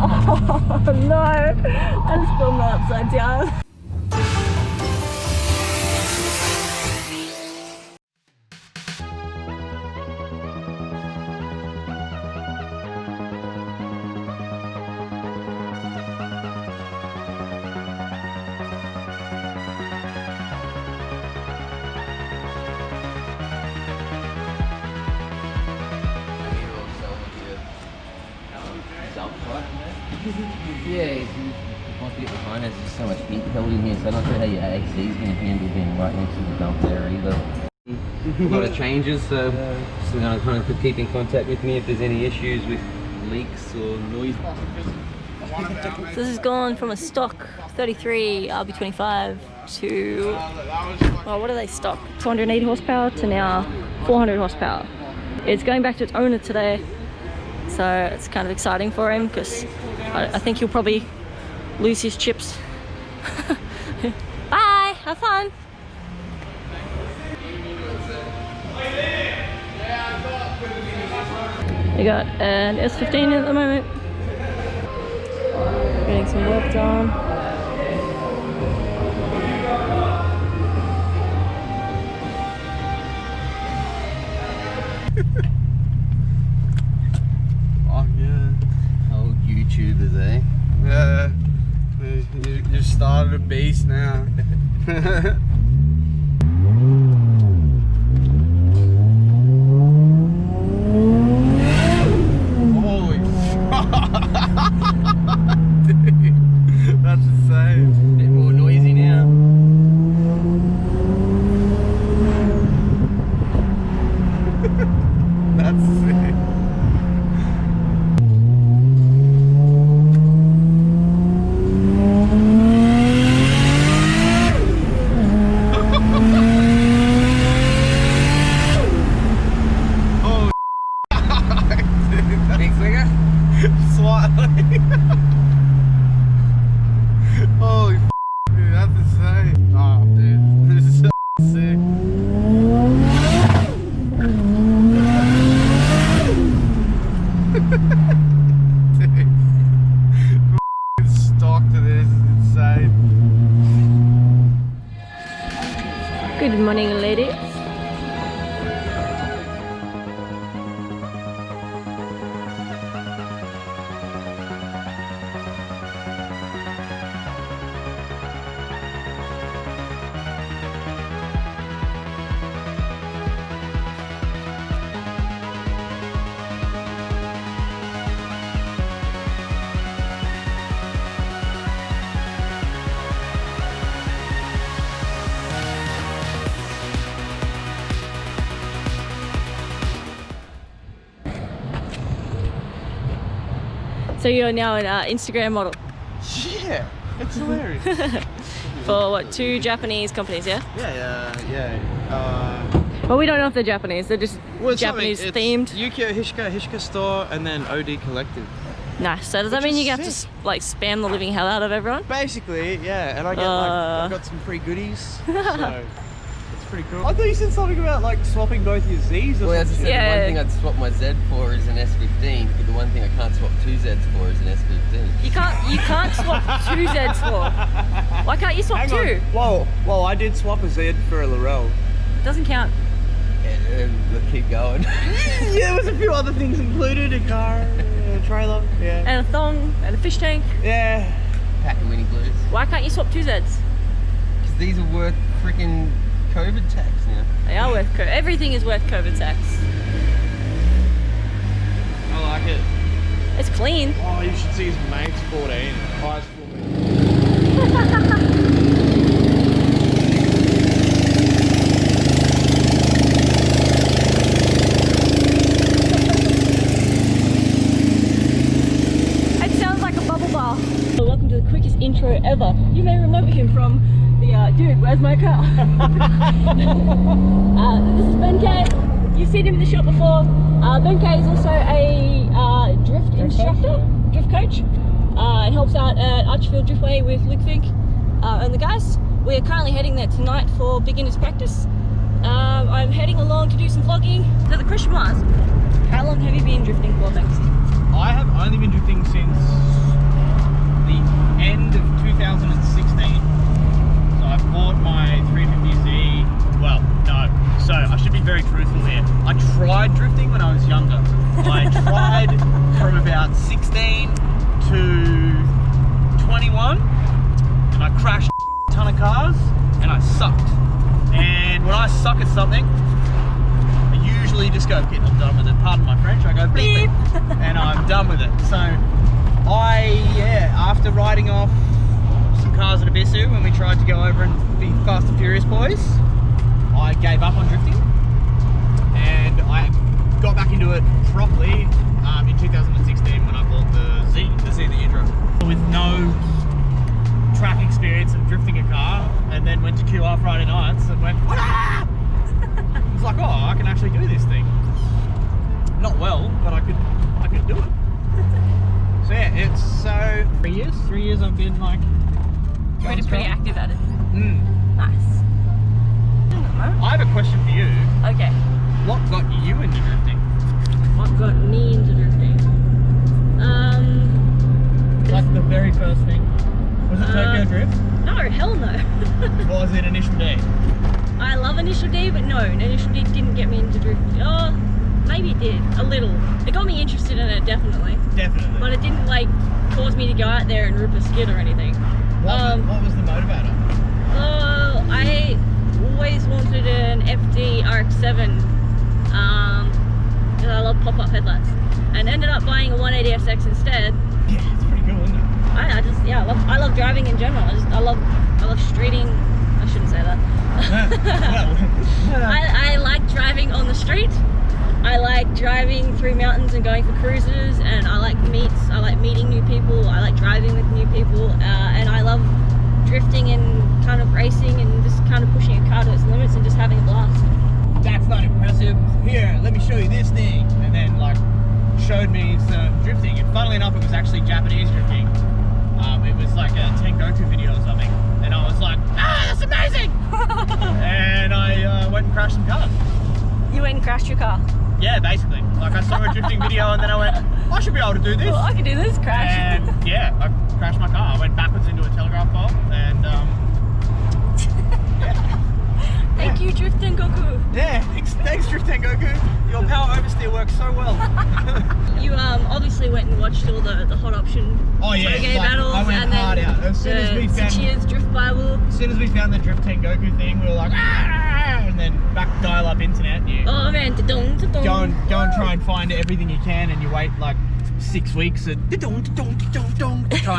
Oh no, I spilled my upside down. Yeah, might be at the front. There's just so much heat held in here, so I'm not sure how your AC is going to handle being right next to the dump there either. A lot of changes, so just going to kind of keep in contact with me if there's any issues with leaks or noise. So this has gone from a stock 33 RB25 to, well, what are they stock? 280 horsepower to now 400 horsepower. It's going back to its owner today, so it's kind of exciting for him because I think he'll probably lose his chips. Bye, have fun. We got an S15 at the moment. Getting some work done. Oh yeah. Old YouTubers, eh? Yeah. You've started a beast now. Holy dude, that's insane. Bit more noisy now. That's sick. Big figure? Slightly. Holy dude, that's insane. Oh dude, this is so sick. Dude, stock to this is insane. Good morning, ladies. So you're now an Instagram model Yeah, it's hilarious. for what, 2 Japanese companies, yeah? Yeah. Well, we don't know if they're Japanese. They're just Well, it's Japanese something- it's themed. Yukio Hishka Store, and then OD Collective. Nice. So does that Which mean is you have to sick. like spam the living hell out of everyone? Basically, yeah, and I get like I got some free goodies, so it's pretty cool. I thought you said something about like swapping both your Z's or Well, as I something. said, Yeah. the one thing I'd swap my Z for is an S15, but the one thing I can't swap 2 Zs for is an S15. You can't swap 2 Zs for. Why can't you swap Hang 2? on. Whoa, I did swap a Z for a Laurel. Doesn't count. Let's keep going. Yeah, there was a few other things included, a car, a trailer, yeah. And a thong and a fish tank. Yeah. Pack of mini glues. Why can't you swap 2 Zs? Because these are worth freaking COVID tax now. They are worth everything is worth COVID tax. I like it. It's clean. Oh, you should see his mate's 14. Highest for me. It sounds like a bubble bar. So welcome to the quickest intro GoPro ever. You may remember him from the dude, where's my car? This is Ben K. You've seen him in the shop before. Ben K is also a drift instructor, drift coach. He helps out at Archfield Driftway with Luke Fink and the guys. We are currently heading there tonight for beginners practice. I'm heading along to do some vlogging. So the question was, how long have you been drifting for, Max? I have only been drifting since the end of 2016. So I bought my 350Z. Well, no. So I should be very truthful here. I tried drifting when I was younger. I tried from about 16 to 21, and I crashed a ton of cars, and I sucked. And when I suck at something, I usually just go, okay, I'm done with it. Pardon my French. I go beep, and I'm done with it. So after riding off some cars at Ibisu when we tried to go over and be Fast and Furious boys, I gave up on drifting, and I got back into it properly in 2016 when I bought the Z that you drove. With no track experience of drifting a car, and then went to QR Friday nights and went, "Wah!" It's like, oh, I can actually do this thing. Not well, but I could do it. So yeah, it's 3 years. 3 years I've been like Pretty active at it. Nice. I have a question for you. Okay. What got you into drifting? What got me into drifting? Like the very first thing. Was it Tokyo Drift? No, hell no. Or was it Initial D? I love Initial D, but no, Initial D didn't get me into drifting. Oh, maybe it did, a little. It got me interested in it, definitely. Definitely. But it didn't like cause me to go out there and rip a skid or anything. What was the motivator? I always wanted an FD RX-7 because I love pop-up headlights, and ended up buying a 180SX instead. Yeah, it's pretty cool, isn't it? I love driving in general. I love streeting. I shouldn't say that. I like driving on the street. I like driving through mountains and going for cruises, and I like meets. I like meeting new people. I like driving with new people, and I love drifting and kind of racing and just kind of pushing a car to its limits and just having a blast. That's not impressive. Here, let me show you this thing. And then like showed me some drifting. And funnily enough, it was actually Japanese drifting. It was like a Tengoku video or something. And I was like, that's amazing! And I went and crashed some cars. You went and crashed your car? Yeah, basically. Like I saw a drifting video and then I went, I should be able to do this. Well, I can do this, crash. And yeah, I crashed my car. I went backwards into a telegraph pole and Thank you, Drift Tengoku. Yeah, thanks Drift Tengoku. Your power oversteer works so well. You obviously went and watched all the hot option battles, I went and hard then out. As soon as we found Cheers Drift Bible. As soon as we found the Drift Tengoku thing, we were like, and then back dial-up internet. You Oh man, go and try and find everything you can, and you wait like 6 weeks to try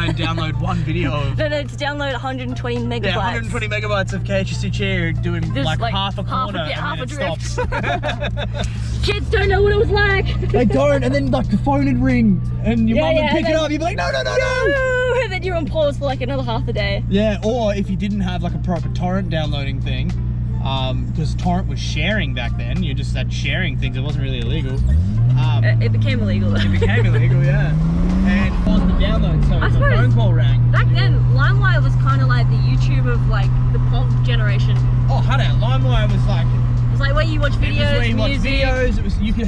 and download one video of. No, to download 120 megabytes. Yeah, 120 megabytes of KHC Chair doing Just like half a corner half a and then drift. it stops. Kids don't know what it was like. They don't, and then like the phone would ring, and your mum would pick it up. You'd be like, no. And then you're on pause for like another half a day. Yeah, or if you didn't have like a proper torrent downloading thing, because torrent was sharing back then, you just had sharing things. It wasn't really illegal. It became illegal. It became illegal, yeah. And it wasn't the download, so if a phone call rang. Back then, LimeWire was kind of like the YouTube of like the POV generation. Oh, LimeWire was like. It's like where you watch videos, It was where you watch music. videos.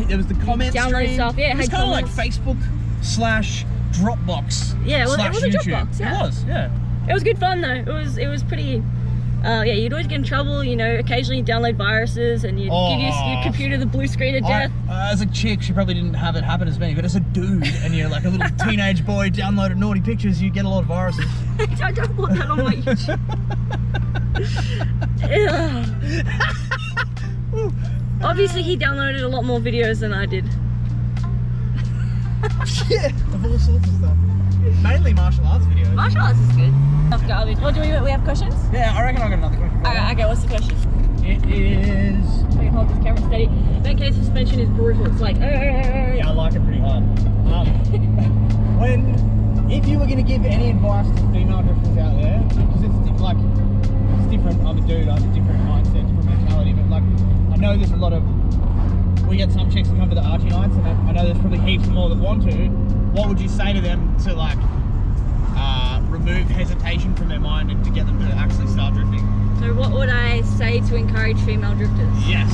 There was the comment download stream. stuff. Yeah, it was had kind of like comments. Facebook/Dropbox. Yeah, well, it slash was a YouTube. Dropbox. Yeah. It was, yeah. It was good fun though. It was pretty. Yeah, you'd always get in trouble. You know, occasionally you'd download viruses and you'd give your computer the blue screen of death. As a chick, she probably didn't have it happen as many, but as a dude, and you're like a little teenage boy downloaded naughty pictures, you get a lot of viruses. I don't want that on my YouTube. Obviously, he downloaded a lot more videos than I did. Yeah, of all sorts of stuff. Mainly martial arts videos. Martial arts is good. Garbage. What do we have questions? Yeah, I reckon I got another question. Okay, what's the question? It is. I can hold this camera steady. That case suspension is brutal. It's like. Yeah, I like it pretty hard. When if you were going to give any advice to female drifters out there, because it's like, it's different, I'm a dude, I have a different mindset, different mentality, but like, I know there's a lot of, we get some chicks that come to the Archie nights, and I know there's probably heaps more that want to. What would you say to them to like, remove hesitation from their mind and to get them to actually start drifting? So what would I say to encourage female drifters? Yes.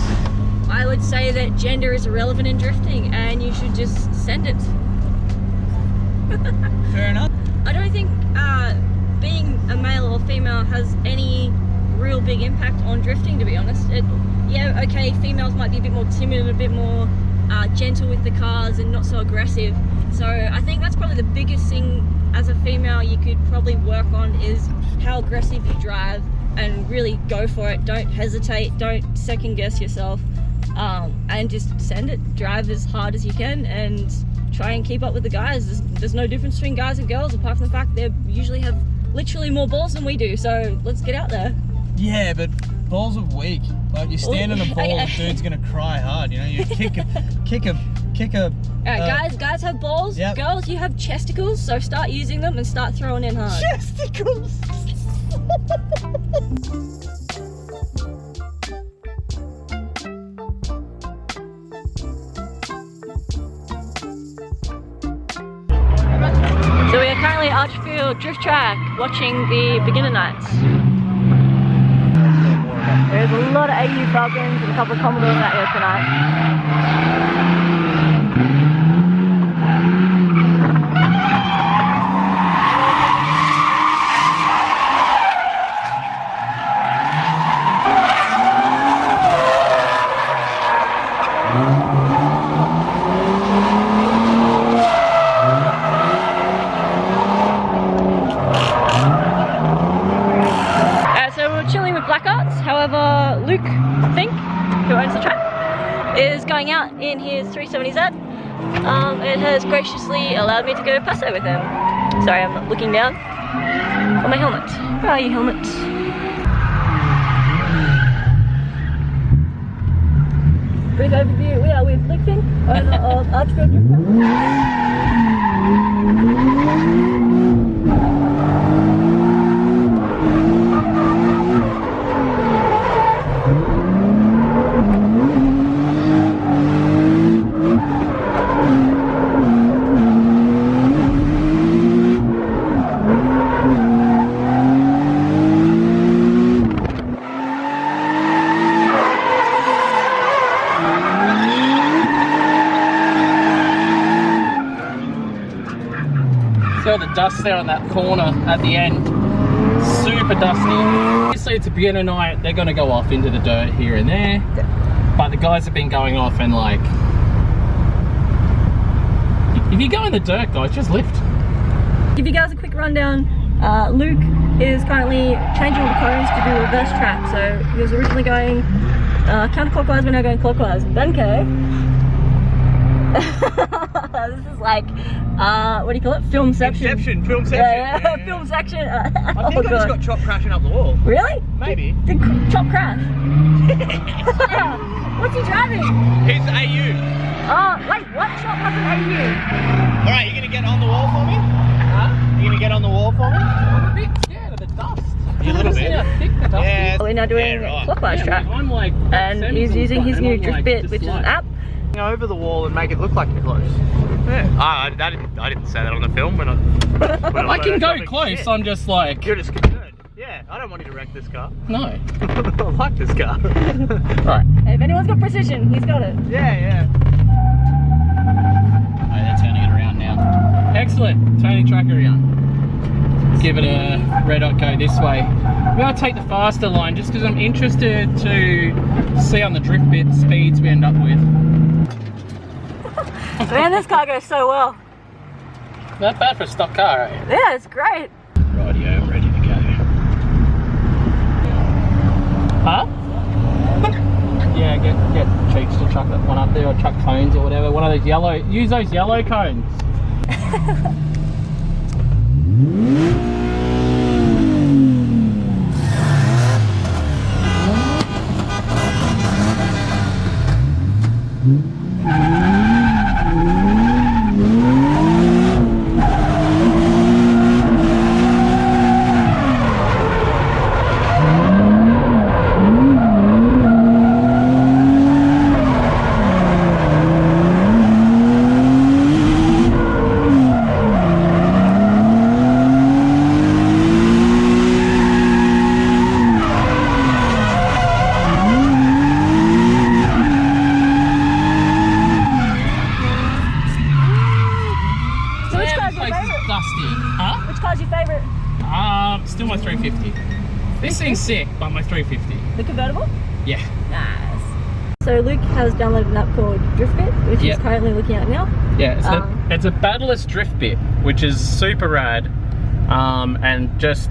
I would say that gender is irrelevant in drifting and you should just send it. Fair enough. I don't think being a male or female has any real big impact on drifting, to be honest. Yeah, okay, females might be a bit more timid and a bit more gentle with the cars and not so aggressive. So I think that's probably the biggest thing as a female you could probably work on is how aggressive you drive and really go for it. Don't hesitate, don't second guess yourself, and just send it. Drive as hard as you can and try and keep up with the guys. There's no difference between guys and girls apart from the fact they usually have literally more balls than we do, so let's get out there. Yeah, but balls are weak. Like you stand on a ball, the dude's gonna cry hard. You know, you kick a. Alright, guys have balls. Yep. Girls, you have chesticles, so start using them and start throwing in hard. Chesticles. So we are currently at Archfield Drift Track watching the beginner nights. There's a lot of AU Falcons and a couple of Commodores out here tonight. However, Luke Fink, who owns the track, is going out in his 370Z and has graciously allowed me to go to Paso with him. Sorry, I'm not looking down on my helmet. Where are you, helmet? Brief overview, we are with Luke Fink, owner of Archfield Drift Track. The dust there on that corner at the end, super dusty. Obviously it's a beginner night, they're going to go off into the dirt here and there, but the guys have been going off and like, if you go in the dirt guys, just lift. Give you guys a quick rundown. Luke is currently changing the cones to do reverse track, so he was originally going counterclockwise, we're now going clockwise. Benke, this is like, what do you call it? Filmception. Filmception. Yeah, filmception. I think I just got Chop crashing up the wall. Really? Maybe. Did Chop crash? What's he driving? He's AU. Oh, wait, what? Chop has an AU. Alright, you gonna get on the wall for me? Huh? You gonna get on the wall for me? I'm a bit scared of the dust. You a little bit. See how thick the dust is? We're now doing right. clockwise track. I'm like, And he's using his new drift bit, which is an app. Over the wall and make it look like you're close. Yeah. I didn't say that on the film when I I can go close, I'm just like... You're just concerned. Yeah, I don't want you to wreck this car. No. I like this car. Right. Hey, if anyone's got precision, he's got it. Yeah. Oh, they're turning it around now. Excellent. Turning track around. Give it a red hot go this way. I'm going to take the faster line just because I'm interested to see on the drift bit speeds we end up with. Man, this car goes so well. Not bad for a stock car, eh? Yeah, it's great. Rightio, ready to go. Huh? Yeah, get cheeks to chuck that one up there, or chuck cones or whatever. One of those yellow, use those yellow cones. still my 350. This thing's sick, but my 350. The convertible? Yeah. Nice. So Luke has downloaded an app called Driftbit, which he's Yep. currently looking at now. Yeah, it's a battleless drift bit, which is super rad. And just,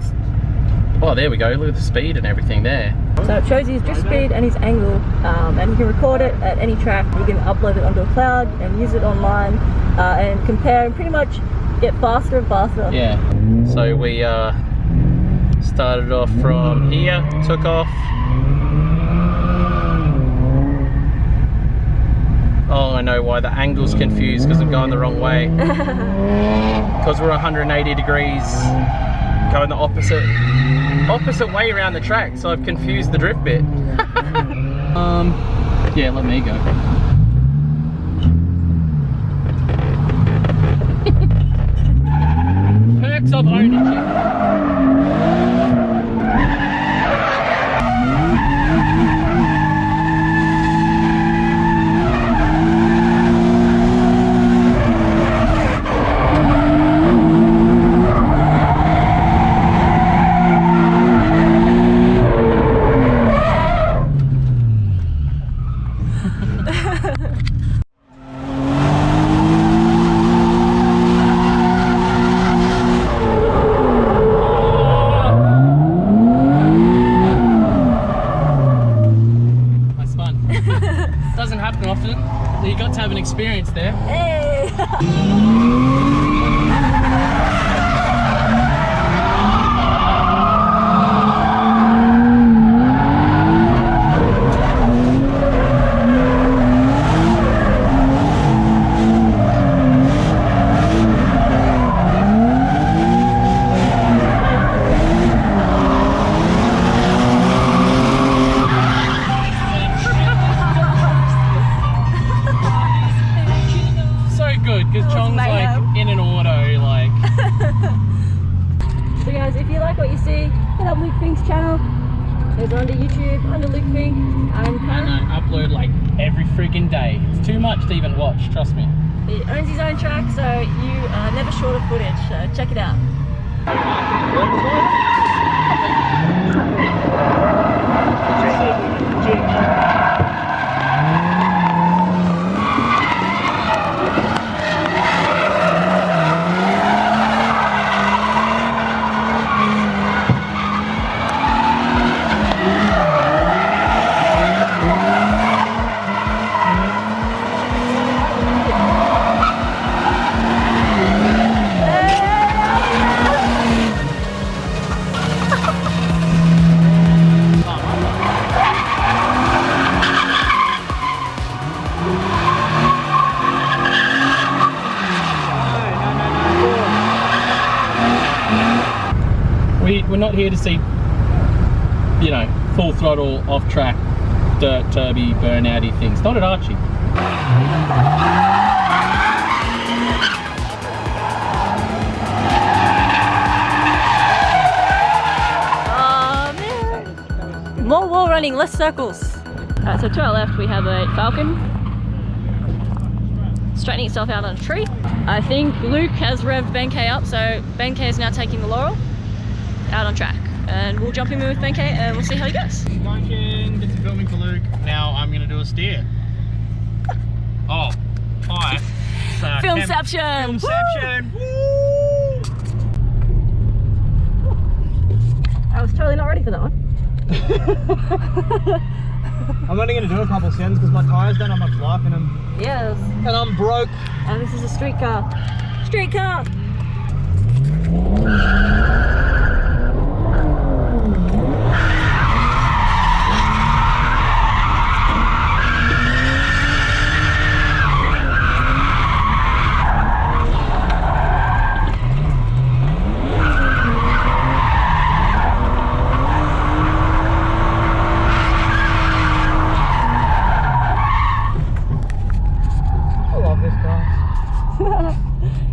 oh, there we go. Look at the speed and everything there. So it shows his drift speed and his angle, and you can record it at any track. You can upload it onto a cloud and use it online, and compare and pretty much get faster and faster. Yeah. So we started off from here, took off. Oh, I know why the angle's confused, because I'm going the wrong way. Because we're 180 degrees, going the opposite way around the track, so I've confused the drift bit. Yeah, let me go. Perks of ownership. Doesn't happen often. You got to have an experience there. Hey! Because Chong's mayhem. like in an auto, like. So guys, if you like what you see, hit up Luke Fink's channel. It's under YouTube, under Luke Fink. And I upload like every freaking day. It's too much to even watch, trust me. He owns his own track, so you are never short of footage, so check it out. We're not here to see, you know, full throttle, off track, dirt, turby, burnouty things. Not at Archie. Oh man! More wall running, less circles. Alright, so to our left we have a Falcon straightening itself out on a tree. I think Luke has revved Ben K up, so Ben K is now taking the Laurel out on track, and we'll jump in with Ben K and we'll see how he goes. Luncheon, did some filming for Luke. Now I'm gonna do a steer. Oh, hi. Filmception! Filmception! Woo! I was totally not ready for that one. I'm only gonna do a couple seconds because my tyres don't have much life in them. Yes. And I'm broke. And this is a street car. Street car!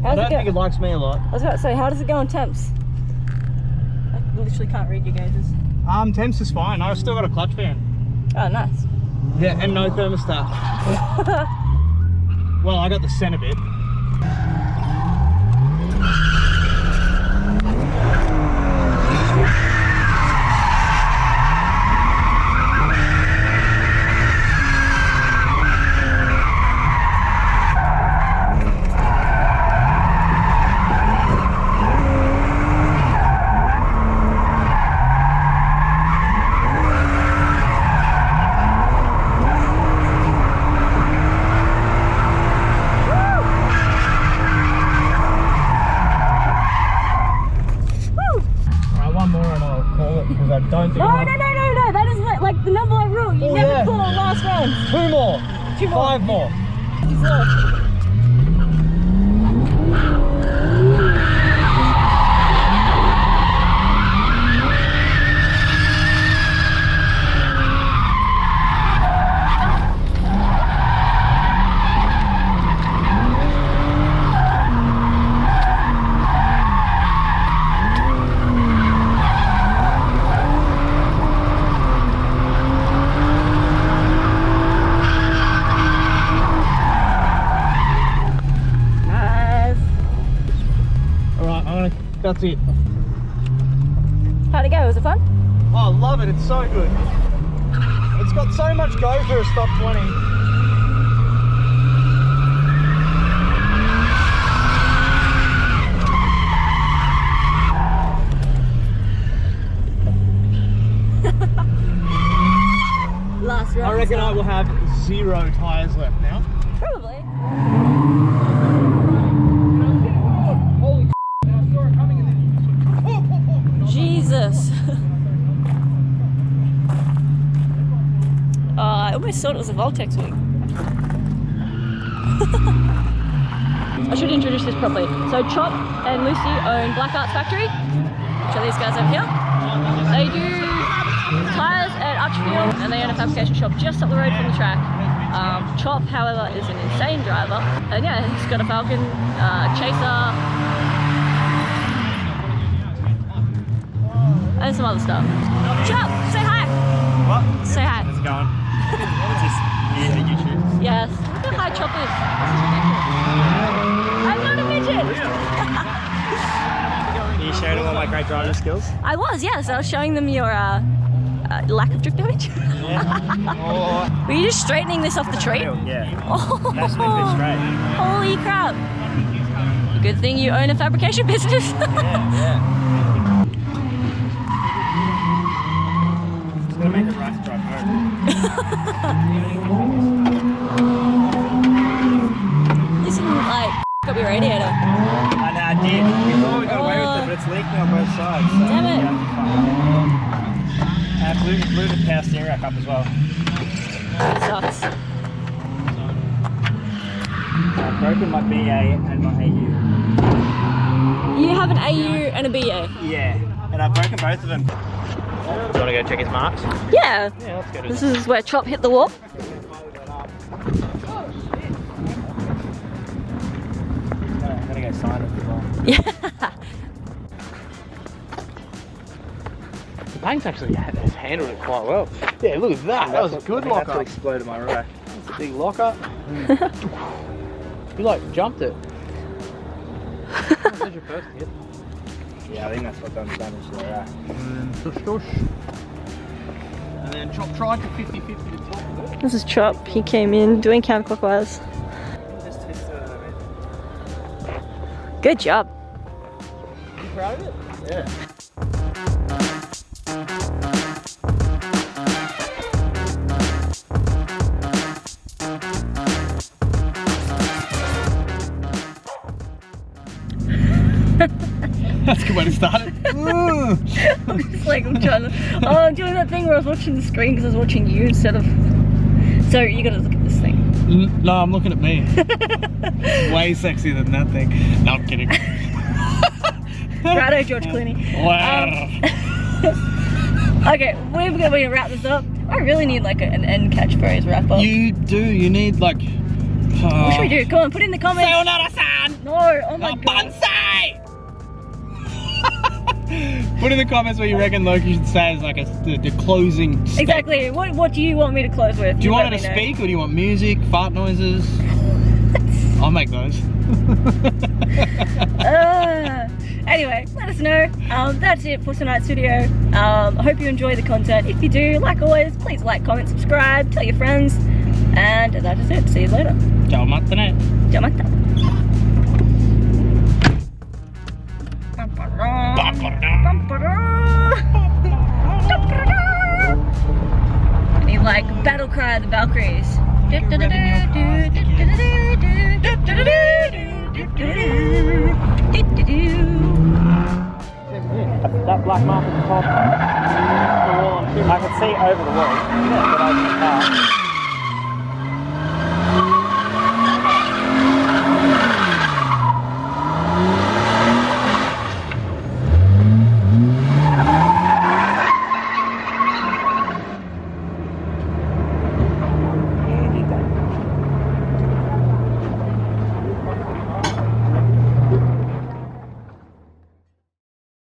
I don't think it likes me a lot. I was about to say, how does it go on temps? I literally can't read your gauges. Temps is fine. I've still got a clutch fan. Oh, nice. Yeah, and no thermostat. Well, I got the center bit. not call it because I don't think No, that is like the number one rule. You never call on last round. 2 more. 2 more. 5 more. He's lost. That's it. How'd it go? Was it fun? Oh, I love it. It's so good. It's got so much go for a stock 20. Last round. I reckon I will have 0 tyres left now. Probably. Holy I saw it coming and then Jesus. I almost thought it was a Voltex wing. I should introduce this properly. So Chop and Lucy own Black Arts Factory, which are these guys over here. They do tyres at Archfield and they own a fabrication shop just up the road from the track. Chop, however, is an insane driver. And yeah, he's got a Falcon, Chaser, and some other stuff. Chop, say hi. What? Say hi. How's it going? It's just YouTube. Yes. Look how high Chop is. This is ridiculous. I'm not a midget. Are you showing them all my great driving skills? I was, yes. I was showing them your lack of drift damage. Yeah. Were you just straightening this off the tree? Yeah. Oh, That's a bit straight. holy crap. Good thing you own a fabrication business. Yeah. Just gotta make it right to drive home. Listen, like, got your radiator. I know, I did. We thought we got away with it, but it's leaking on both sides. So Damn it. I blew the power steering rack up as well. That sucks. I've broken my BA and my AU. You have an AU and a BA. Yeah, and I've broken both of them. Do you want to go check his marks? Yeah. Yeah, let's go do This is where Chop hit the wall. I'm gonna go sign it as well. Yeah. The paint's actually has handled it quite well. Yeah, look at that. That was a good lock That's what up. exploded my rack. It's a big lock up. You like jumped it. That was your first hit. Yeah, I think that's what done the damage to the rack. And then Chop tried to 50-50 the top of it. This is Chop. He came in doing counterclockwise. Just twist it. Good job. You proud of it? Yeah. That's a good way to start it. I'm just like, I'm trying to. Oh, I'm doing that thing where I was watching the screen because I was watching you instead of. So you gotta look at this thing. No, I'm looking at me. Way sexier than that thing. No, I'm kidding. Righto, George Clooney. Wow. Okay, we're gonna wrap this up. I really need like an end catchphrase wrap up. You do. You need like. What should we do? Come on, put it in the comments. Sayonara-san! No, oh my god. Bonsai! Put in the comments what you reckon Loki should say as like the closing statement. Exactly. What do you want me to close with? Do you want her to speak or do you want music, fart noises? I'll make those. Anyway, let us know. That's it for tonight's video. I hope you enjoy the content. If you do, like always, please like, comment, subscribe, tell your friends. And that is it. See you later. Ciao, matane. Ciao, Marta. I need like battle cry of the Valkyries. That black mark at the top. The wall on trim. I can see over the wall. Yeah, but over the car.